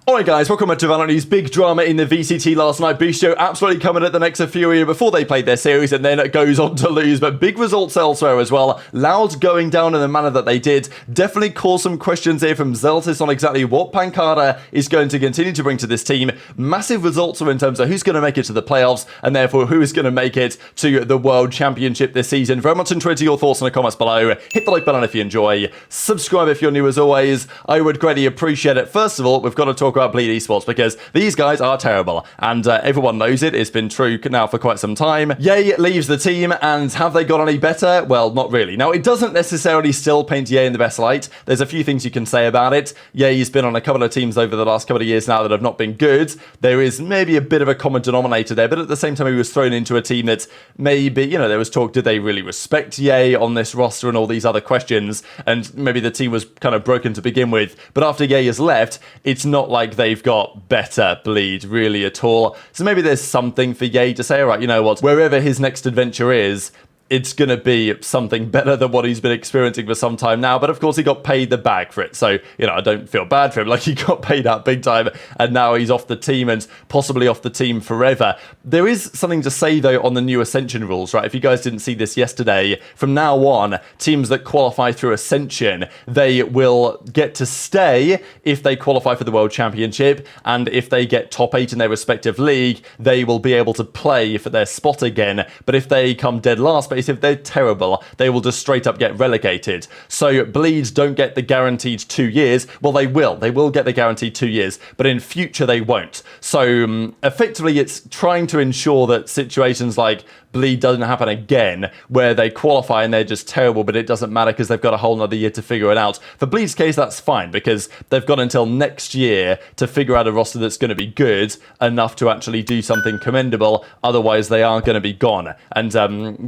Alright guys, welcome back to VALORANT News. Big drama in the VCT last night. Boostio absolutely coming at the next of FURIA before they played their series and then it goes on to lose. But big results elsewhere as well. Loud going down in the manner that they did. Definitely caused some questions here from Zellsis on exactly what pANcada is going to continue to bring to this team. Massive results in terms of who's going to make it to the playoffs and therefore who is going to make it to the World Championship this season. Very much enjoy your thoughts in the comments below. Hit the like button if you enjoy. Subscribe if you're new as always. I would greatly appreciate it. First of all, we've got to talk about Bleed Esports because these guys are terrible and everyone knows it. It's been true now for quite some time. Yay leaves the team, and have they got any better? Well, not really. Now, it doesn't necessarily still paint Yay in the best light. There's a few things you can say about it. Yay's been on a couple of teams over the last couple of years now that have not been good. There is maybe a bit of a common denominator there, but at the same time, he was thrown into a team that maybe, you know, there was talk, did they really respect Yay on this roster and all these other questions? And maybe the team was kind of broken to begin with. But after Yay has left, it's not like they've got better Bleed really at all. So maybe there's something for Yay to say, all right, you know what, wherever his next adventure is, it's going to be something better than what he's been experiencing for some time now. But of course, he got paid the bag for it. So, you know, I don't feel bad for him. Like, he got paid out big time and now he's off the team and possibly off the team forever. There is something to say, though, on the new Ascension rules, right? If you guys didn't see this yesterday, from now on, teams that qualify through Ascension, they will get to stay if they qualify for the World Championship. And if they get top 8 in their respective league, they will be able to play for their spot again. But if they come dead last, if they're terrible, they will just straight up get relegated. So Bleeds don't get the guaranteed 2 years. Well, they will get the guaranteed 2 years, but in future they won't. So effectively, it's trying to ensure that situations like Bleed doesn't happen again, where they qualify and they're just terrible, but it doesn't matter because they've got a whole nother year to figure it out. For Bleed's case, that's fine because they've got until next year to figure out a roster that's going to be good enough to actually do something commendable. Otherwise, they are going to be gone. And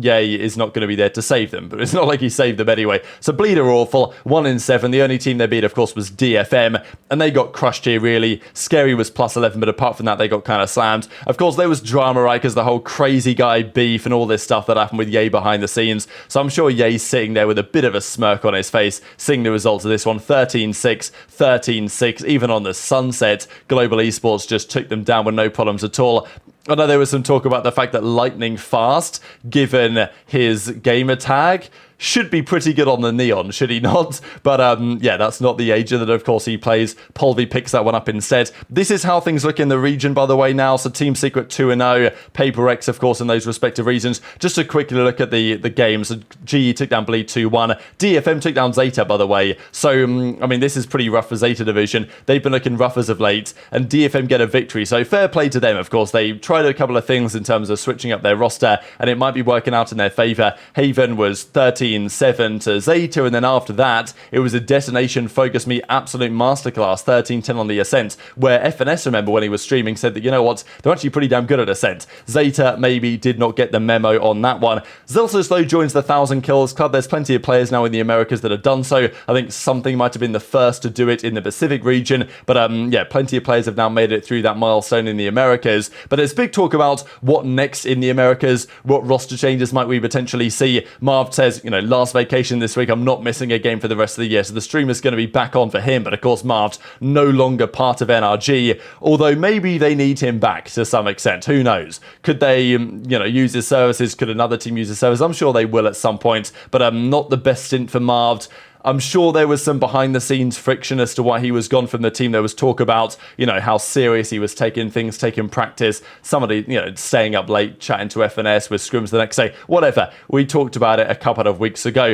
Yay is not going to be there to save them, but it's not like he saved them anyway. So Bleed are awful. 1-7. The only team they beat, of course, was DFM, and they got crushed here, really. Scary was +11, but apart from that, they got kind of slammed. Of course, there was drama, right, because the whole crazy guy beef and all this stuff that happened with Yay behind the scenes. So I'm sure Yay's sitting there with a bit of a smirk on his face, seeing the results of this one. 13-6, 13-6. Even on the sunset, Global Esports just took them down with no problems at all. I know there was some talk about the fact that Lightning Fast, given his gamer tag, should be pretty good on the Neon, should he not? But yeah, that's not the agent that, of course, he plays. Polvy picks that one up instead. This is how things look in the region, by the way, now. So Team Secret 2-0, Paper X, of course, in those respective regions. Just to quickly look at the games. So GE took down Bleed 2-1. DFM took down Zeta, by the way. So, I mean, this is pretty rough for Zeta Division. They've been looking rough as of late, and DFM get a victory. So fair play to them, of course. They tried a couple of things in terms of switching up their roster, and it might be working out in their favor. Haven was 13-7 to Zeta, and then after that, it was a Detonation Focus Me absolute masterclass, 13-10 on the Ascent, where FNS, remember, when he was streaming, said that, you know what, they're actually pretty damn good at Ascent. Zeta maybe did not get the memo on that one. Zellsis, though, joins the 1,000 kills club. There's plenty of players now in the Americas that have done so. I think something might have been the first to do it in the Pacific region, but yeah, plenty of players have now made it through that milestone in the Americas. But there's big talk about what next in the Americas, what roster changes might we potentially see. Marv says, you know, last vacation this week, I'm not missing a game for the rest of the year, so the stream is going to be back on for him. But of course, Marv's no longer part of NRG, although maybe they need him back to some extent. Who knows? Could they, you know, use his services? Could another team use his services? I'm sure they will at some point, but not the best stint for Marv. I'm sure there was some behind-the-scenes friction as to why he was gone from the team. There was talk about, you know, how serious he was taking things, taking practice, somebody, you know, staying up late, chatting to FNS with scrims the next day, whatever. We talked about it a couple of weeks ago.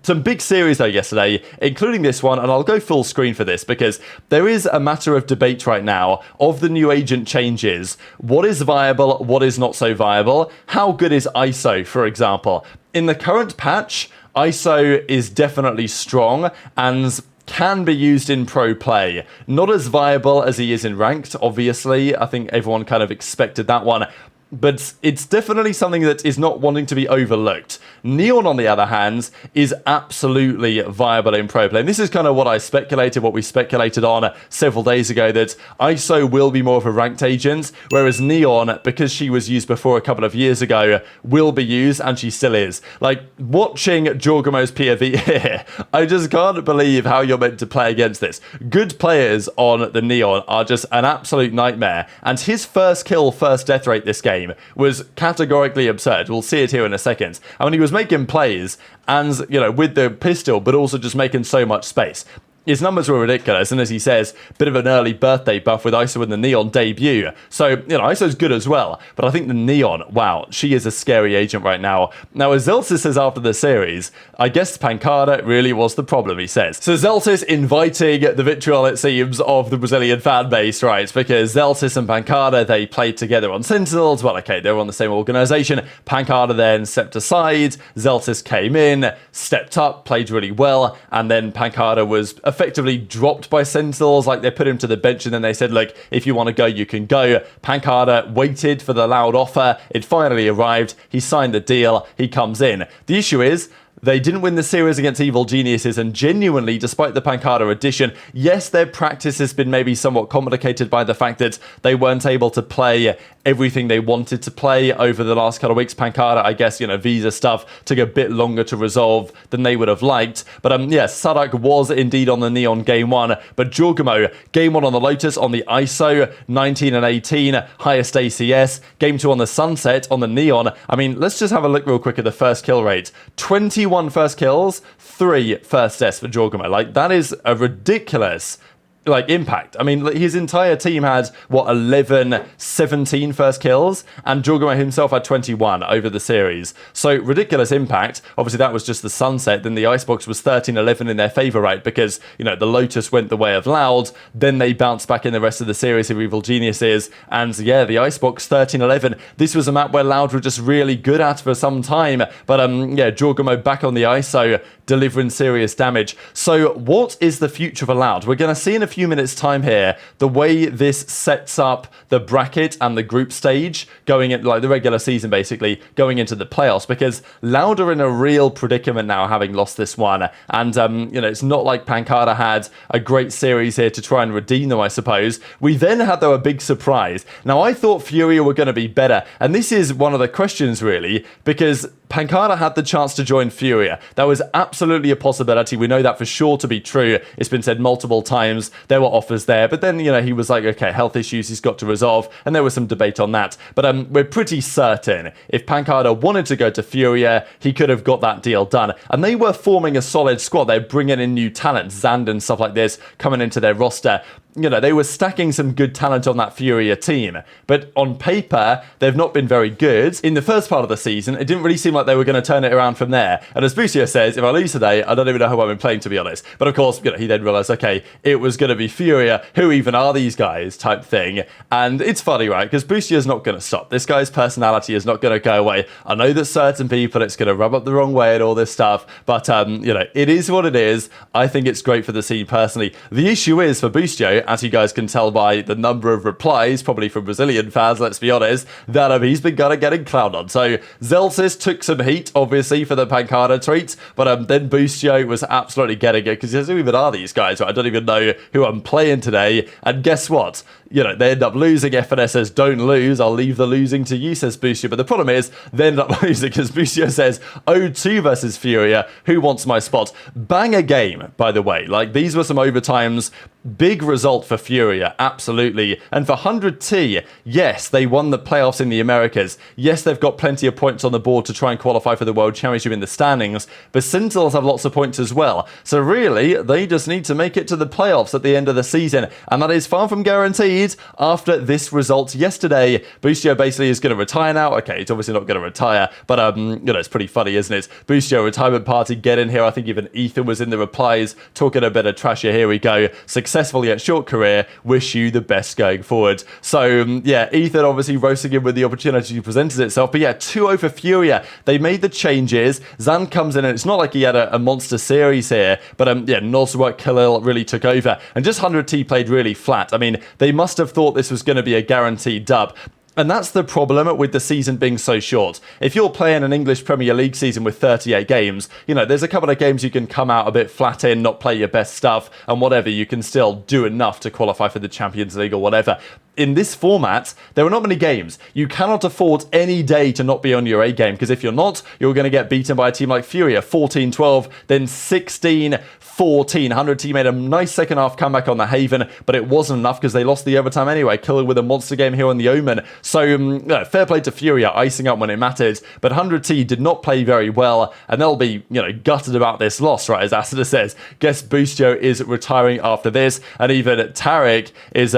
Some big series, though, yesterday, including this one, and I'll go full screen for this because there is a matter of debate right now of the new agent changes. What is viable? What is not so viable? How good is ISO, for example? In the current patch, ISO is definitely strong and can be used in pro play. Not as viable as he is in ranked, obviously. I think everyone kind of expected that one. but it's definitely something that is not wanting to be overlooked. Neon, on the other hand, is absolutely viable in pro play. And this is kind of what we speculated on several days ago, that ISO will be more of a ranked agent, whereas Neon, because she was used before a couple of years ago, will be used, and she still is. Like, watching Jorgamo's POV here, I just can't believe how you're meant to play against this. Good players on the Neon are just an absolute nightmare, and his first kill, first death rate this game was categorically absurd. We'll see it here in a second. I mean, he was making plays and, you know, with the pistol, but also just making so much space. His numbers were ridiculous, and as he says, bit of an early birthday buff with ISO in the Neon debut. So, you know, ISO's good as well, but I think the Neon, wow, she is a scary agent right now. Now, as Zellsis says after the series, I guess pANcada really was the problem, he says. So Zellsis inviting the vitriol, it seems, of the Brazilian fan base, right? Because Zellsis and pANcada, they played together on Sentinels. Well, okay, they were on the same organization. pANcada then stepped aside, Zellsis came in, stepped up, played really well, and then pANcada was effectively dropped by Sentinels. Like, they put him to the bench and then they said, look, if you want to go, you can go. pANcada waited for the loud offer. It finally arrived. He signed the deal. He comes in. The issue is, they didn't win the series against Evil Geniuses, and genuinely, despite the pANcada addition, yes, their practice has been maybe somewhat complicated by the fact that they weren't able to play everything they wanted to play over the last couple of weeks. pANcada, I guess, you know, visa stuff took a bit longer to resolve than they would have liked. But yes, Sadak was indeed on the Neon game 1, but Jorgamo, game 1 on the Lotus on the ISO, 19 and 18, highest ACS, game 2 on the Sunset on the Neon. I mean, let's just have a look real quick at the first kill rate. 21 first kills, 3 first deaths for Jorgamo. Like, that is a ridiculous, like, impact. I mean, his entire team had, what, 11, 17 first kills, and Jorgamo himself had 21 over the series. So, ridiculous impact. Obviously, that was just the Sunset. Then the Icebox was 13-11 in their favor, right? Because, you know, the Lotus went the way of Loud. Then they bounced back in the rest of the series of Evil Geniuses. And, yeah, the Icebox 13-11. This was a map where Loud were just really good at for some time. But, yeah, Jorgamo back on the ISO, delivering serious damage. So, what is the future for Loud? We're going to see in a few minutes time here the way this sets up the bracket and the group stage going in, like the regular season basically, going into the playoffs, because Loud are in a real predicament now, having lost this one. And you know, it's not like pANcada had a great series here to try and redeem them, I suppose. We then had, though, a big surprise. Now, I thought FURIA were going to be better, and this is one of the questions really, because pANcada had the chance to join FURIA. That was absolutely a possibility. We know that for sure to be true. It's been said multiple times. There were offers there, but then, you know, he was like, okay, health issues he's got to resolve, and there was some debate on that. But we're pretty certain if pANcada wanted to go to FURIA, he could have got that deal done. And they were forming a solid squad. They're bringing in new talent, Zand and stuff like this, coming into their roster. You know, they were stacking some good talent on that FURIA team, but on paper, they've not been very good. In the first part of the season, it didn't really seem like they were going to turn it around from there. And as Boostio says, if I lose today, I don't even know who I've been playing, to be honest. But of course, you know, he then realized, okay, it was going to be FURIA. Who even are these guys type thing? And it's funny, right? Because Boostio's not going to stop. This guy's personality is not going to go away. I know that certain people, it's going to rub up the wrong way and all this stuff, but, you know, it is what it is. I think it's great for the scene personally. The issue is for Boostio, as you guys can tell by the number of replies, probably from Brazilian fans, let's be honest, that he's been kind of getting clowned on. So Zellsis took some heat, obviously, for the pANcada tweet, but then Boostio was absolutely getting it, because who even are these guys? I don't even know who I'm playing today, and guess what? You know, they end up losing. FNS says, don't lose, I'll leave the losing to you, says Boostio. But the problem is, they end up losing because Boostio says, 0-2 versus FURIA, who wants my spot? Banger game, by the way. Like, these were some overtimes. Big result for FURIA, absolutely. And for 100T, yes, they won the playoffs in the Americas. Yes, they've got plenty of points on the board to try and qualify for the World Championship in the standings, but Sentinels have lots of points as well. So really, they just need to make it to the playoffs at the end of the season, and that is far from guaranteed after this result yesterday. Boostio basically is going to retire now. Okay, it's obviously not going to retire, but you know, it's pretty funny, isn't it? Boostio retirement party, get in here. I think even Ethan was in the replies talking a bit of trash here. Here we go. Successful yet short career. Wish you the best going forward. So yeah, Ethan obviously roasting him with the opportunity presented itself. But yeah, 2-0 for FURIA. They made the changes. Zan comes in, and it's not like he had a monster series here, but yeah, Nozwork Khalil really took over, and just 100T played really flat. I mean, they must have thought this was going to be a guaranteed dub. And that's the problem with the season being so short. If you're playing an English Premier League season with 38 games, you know, there's a couple of games you can come out a bit flat in, not play your best stuff, and whatever, you can still do enough to qualify for the Champions League or whatever. In this format, there are not many games. You cannot afford any day to not be on your A game, because if you're not, you're going to get beaten by a team like FURIA, 14-12, then 16-14. 100T made a nice second half comeback on the Haven, but it wasn't enough because they lost the overtime anyway, killing with a monster game here on the Omen. So, fair play to FURIA, icing up when it mattered, but 100T did not play very well, and they'll be, gutted about this loss, right? As Asada says, guess Boostio is retiring after this, and even Tarek is,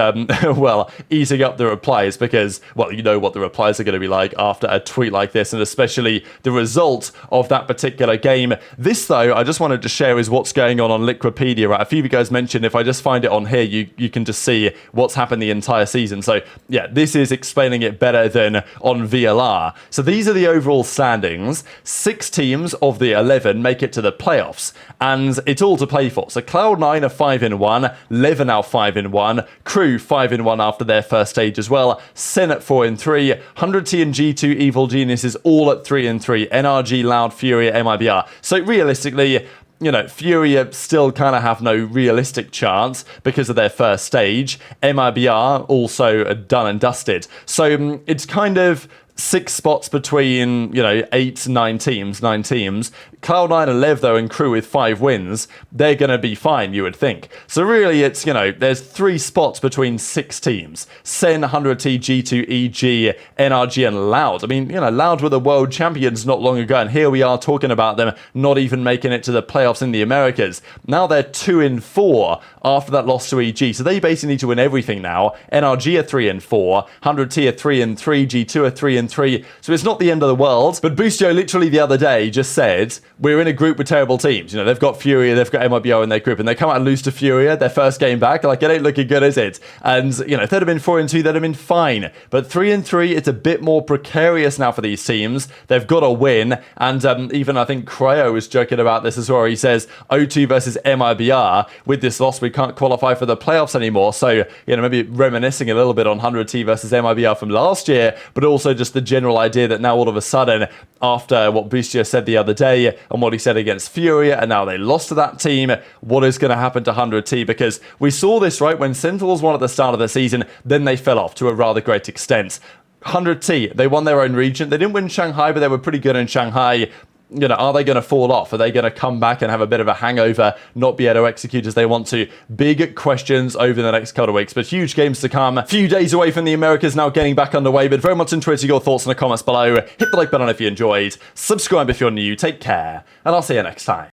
eating up the replies because, well, you know what the replies are going to be like after a tweet like this, and especially the result of that particular game. This, though, I just wanted to share is what's going on Liquipedia, right? A few of you guys mentioned if I just find it on here, you can just see what's happened the entire season. So, yeah, this is explaining it better than on VLR. So these are the overall standings. 6 teams of the 11 make it to the playoffs, and it's all to play for. So Cloud9 are 5-1, Lev are now 5-1, Crew 5-1 after their first stage as well, Sen at 4-3, 100T and G2 Evil Geniuses all at 3-3, NRG, Loud, FURIA, MIBR. So realistically, FURIA still kind of have no realistic chance because of their first stage. MIBR also done and dusted. So it's kind of 6 spots between, 9 teams. Cloud9 and Lev, though, and Crew with 5 wins, they're going to be fine, you would think. So really, it's, there's 3 spots between 6 teams. Sen, 100T, G2, EG, NRG, and Loud. I mean, Loud were the world champions not long ago, and here we are talking about them not even making it to the playoffs in the Americas. Now they're 2-4 after that loss to EG, so they basically need to win everything now. NRG are 3-4, 100T are 3-3, G2 are 3-3, so it's not the end of the world. But Boostio literally the other day just said, we're in a group with terrible teams. They've got FURIA, they've got MIBR in their group, and they come out and lose to FURIA, their first game back. Like, it ain't looking good, is it? And, if they'd have been 4-2, they'd have been fine. But 3-3, it's a bit more precarious now for these teams. They've got to win. And even, I think, Creo was joking about this as well. He says, O2 versus MIBR, with this loss, we can't qualify for the playoffs anymore. So, maybe reminiscing a little bit on 100T versus MIBR from last year, but also just the general idea that now all of a sudden, after what Boostio said the other day and what he said against FURIA, and now they lost to that team, what is going to happen to 100T? Because we saw this, right, when Sentinels won at the start of the season, then they fell off to a rather great extent. 100T, they won their own region. They didn't win Shanghai, but they were pretty good in Shanghai. Are they going to fall off? Are they going to come back and have a bit of a hangover, not be able to execute as they want to? Big questions over the next couple of weeks, but huge games to come. A few days away from the Americas now getting back underway, but very much enjoyed your thoughts in the comments below. Hit the like button if you enjoyed. Subscribe if you're new. Take care, and I'll see you next time.